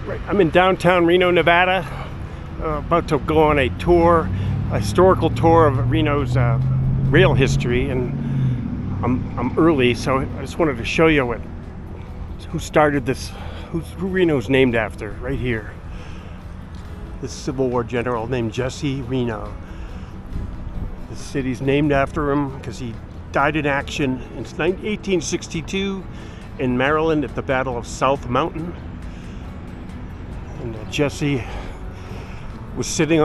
Right, I'm in downtown Reno, Nevada, about to go on a tour, a historical tour of Reno's rail history, and I'm early, so I just wanted to show you who started this, who Reno's named after, right here. This Civil War general named Jesse Reno. The city's named after him because he died in action in 1862 in Maryland at the Battle of South Mountain. And Jesse was standing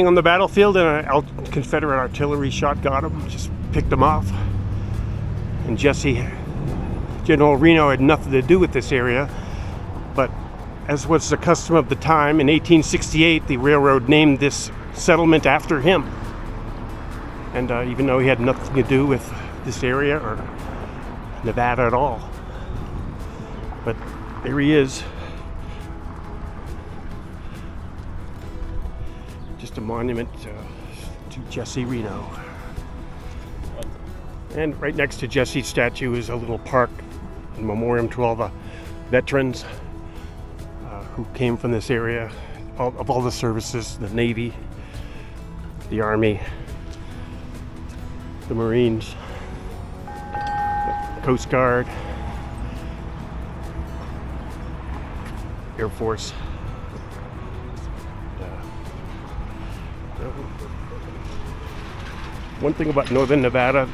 on the battlefield, and a Confederate artillery shot got him, just picked him off. And General Reno had nothing to do with this area, but as was the custom of the time, in 1868, the railroad named this settlement after him. And even though he had nothing to do with this area or Nevada at all. But there he is. Just a monument to Jesse Reno. And right next to Jesse's statue is a little park in memoriam to all the veterans who came from this area, of all the services, the Navy, the Army, the Marines, Coast Guard, Air Force. One thing about Northern Nevada,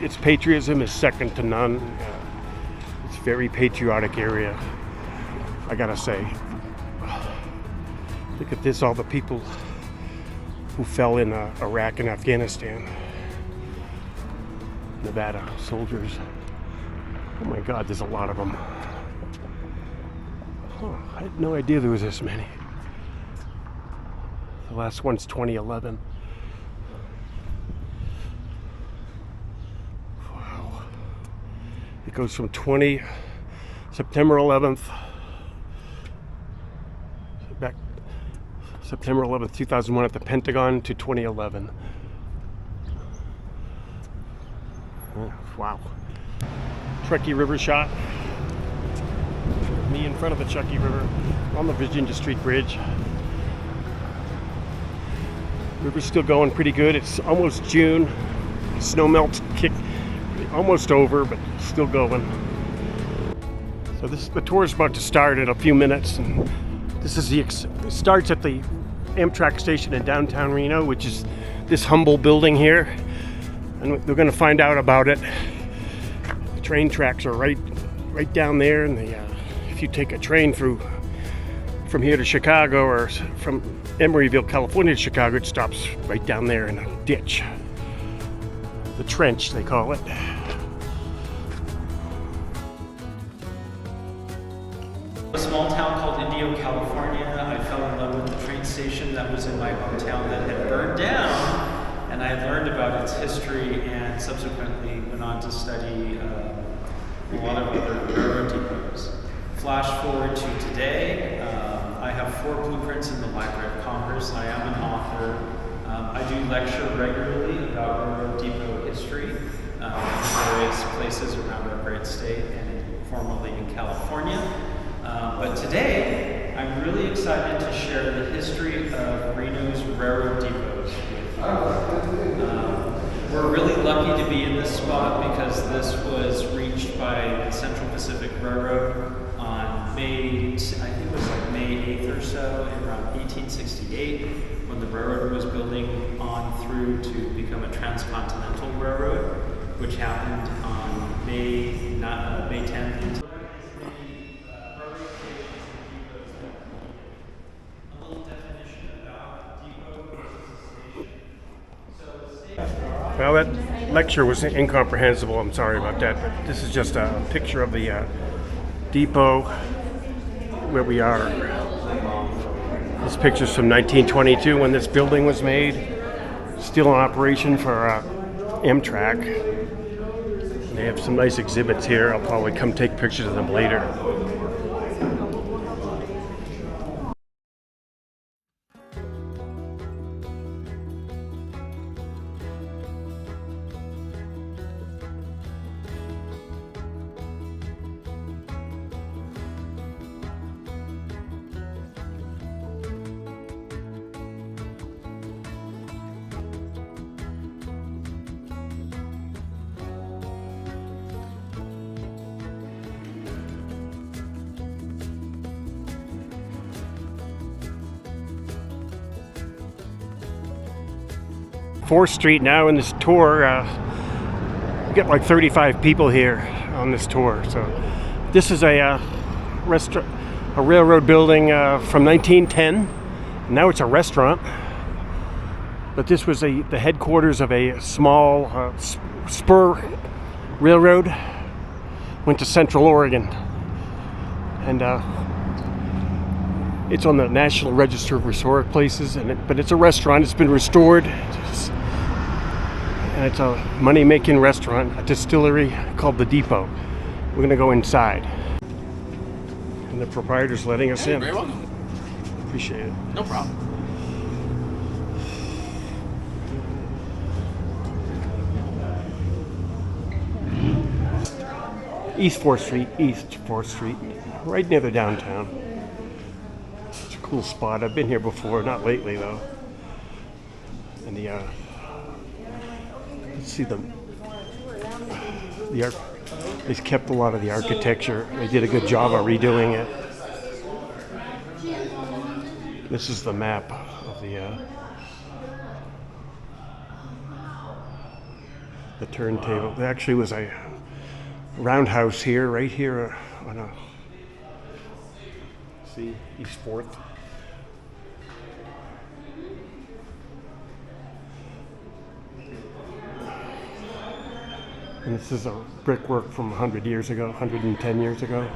its patriotism is second to none. It's a very patriotic area, I gotta say. Look at this, all the people who fell in Iraq and Afghanistan. Nevada soldiers. Oh my God, there's a lot of them. Oh, I had no idea there was this many. The last one's 2011. Wow. It goes from September 11th, back September 11th, 2001 at the Pentagon to 2011. Oh, wow. Truckee River shot. Me in front of the Truckee River on the Virginia Street Bridge. River's still going pretty good. It's almost June. Snow melt's almost over, but still going. So the tour is about to start in a few minutes, and this is it starts at the Amtrak station in downtown Reno, which is this humble building here, and we're going to find out about it. The train tracks are right down there, and if you take a train from here to Chicago, or from Emeryville, California to Chicago, it stops right down there in a ditch. The trench, they call it. A small town called Indio, California. I fell in love with the train station that was in my hometown that had burned down, and I had learned about its history and subsequently went on to study a lot of other railroad depots. Flash forward to today, I have 4 blueprints in the Library of Congress. I am an author. I do lecture regularly about railroad depot history in various places around our great state and formerly in California. But today, I'm really excited to share the history of Reno's railroad depots with you. We're really lucky to be in this spot because this was reached by the Central Pacific Railroad on May 8th or so, in around 1868, when the railroad was building on through to become a transcontinental railroad, which happened on May 10th. Well, that lecture was incomprehensible. I'm sorry about that. But this is just a picture of the depot where we are. This picture's from 1922 when this building was made. Still in operation for Amtrak. They have some nice exhibits here. I'll probably come take pictures of them later. 4th Street now in this tour. We get like 35 people here on this tour. So this is a railroad building from 1910. Now it's a restaurant. But this was the headquarters of a small spur railroad. Went to Central Oregon. And it's on the National Register of Historic Places, but it's a restaurant. It's been restored, and it's a money-making restaurant, a distillery called The Depot. We're gonna go inside, and the proprietor's letting us in. Very welcome. Appreciate it. No problem. East 4th Street, right near the downtown. It's a cool spot. I've been here before, not lately though. And let's see they've kept a lot of the architecture. They did a good job of redoing it. This is the map of the turntable. There actually was a roundhouse here, right here on see, East 4th. And this is a brickwork from 100 years ago, 110 years ago.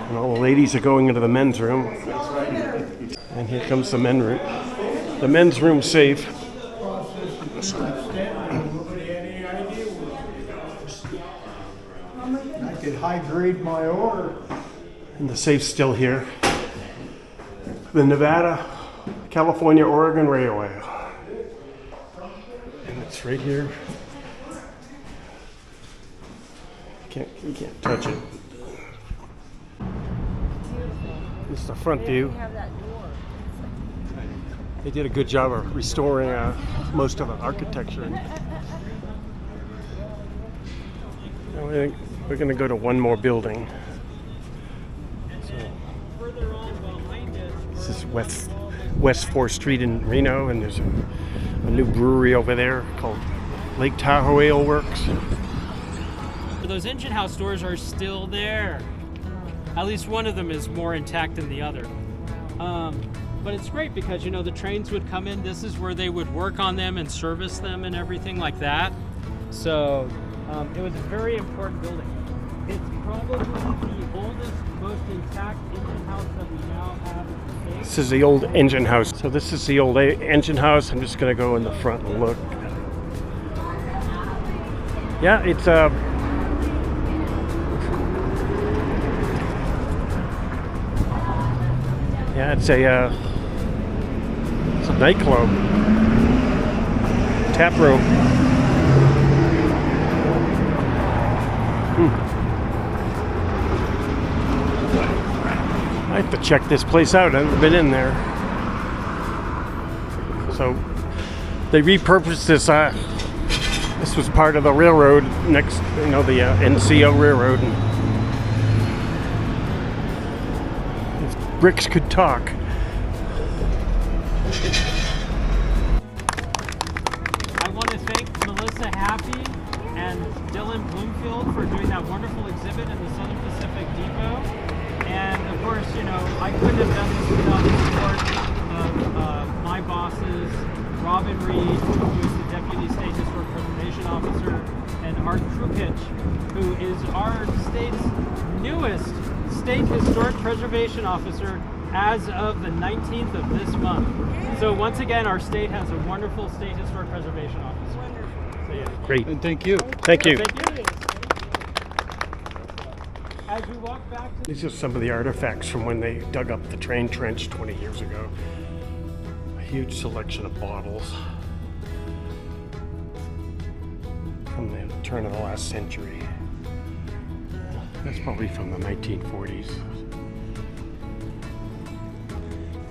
And all the ladies are going into the men's room. And here comes the men's room. The men's room safe. I could high grade my order. And the safe's still here. The Nevada, California, Oregon Railway. And it's right here. You can't touch it. This is the front view. They did a good job of restoring most of the architecture. Now we're going to go to one more building. So, this is West 4th Street in Reno, and there's a new brewery over there called Lake Tahoe Ale Works. Those engine house doors are still there. At least one of them is more intact than the other. But it's great because, you know, the trains would come in. This is where they would work on them and service them and everything like that. So it was a very important building. It's probably the oldest, most intact engine house that we now have in the state. This is the old engine house. So this is the old engine house. I'm just going to go in the front and look. Yeah, it's yeah, it's a nightclub, tap room. I have to check this place out. I've never been in there. So they repurposed this. This was part of the railroad next, you know, the NCO railroad. And if bricks could talk. I want to thank Melissa Happy and Dylan Bloomfield for doing that wonderful exhibit in the Southern Pacific Depot. And of course, you know, I couldn't have done this without the support of my bosses, Robin Reed, who is the Deputy State Historic Preservation Officer, and Art Krupich, who is our state's newest State Historic Preservation Officer as of the 19th of this month. So once again, our state has a wonderful State Historic Preservation Officer. So, yeah. Great. And thank you. Thank you. Thank you. As we walk back to These are some of the artifacts from when they dug up the train trench 20 years ago. A huge selection of bottles from the turn of the last century. That's probably from the 1940s.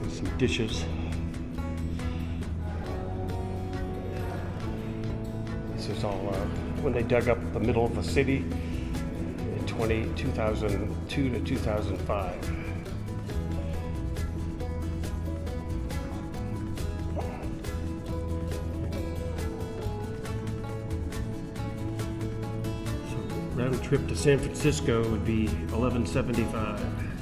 And some dishes. This is all when they dug up the middle of the city. 2002 to 2005. round trip to San Francisco would be $11.75.